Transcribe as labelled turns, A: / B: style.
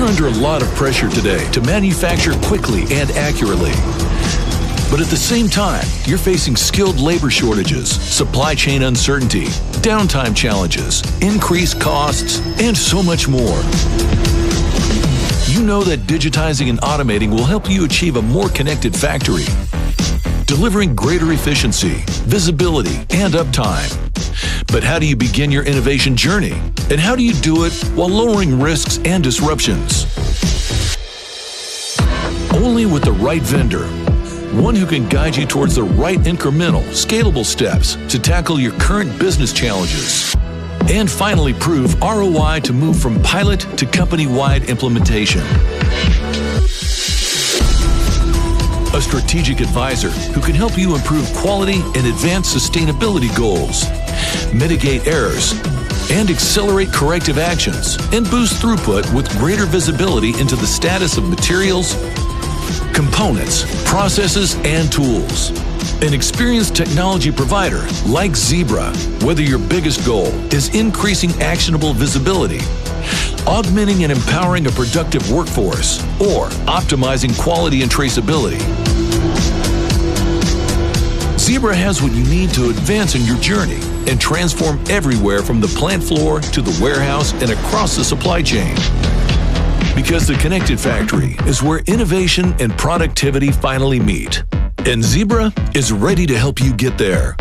A: under a lot of pressure today to manufacture quickly and accurately. But at the same time, you're facing skilled labor shortages, supply chain uncertainty, downtime challenges, increased costs, and so much more. You know that digitizing and automating will help you achieve a more connected factory, delivering greater efficiency, visibility, and uptime. But how do you begin your innovation journey? And how do you do it while lowering risks and disruptions? Only with the right vendor. One who can guide you towards the right incremental, scalable steps to tackle your current business challenges. And finally prove ROI to move from pilot to company-wide implementation. A strategic advisor who can help you improve quality and advance sustainability goals, mitigate errors, and accelerate corrective actions, and boost throughput with greater visibility into the status of materials, components, processes, and tools. An experienced technology provider like Zebra, whether your biggest goal is increasing actionable visibility, augmenting and empowering a productive workforce, or optimizing quality and traceability. Zebra has what you need to advance in your journey and transform everywhere from the plant floor to the warehouse and across the supply chain. Because the connected factory is where innovation and productivity finally meet. And Zebra is ready to help you get there.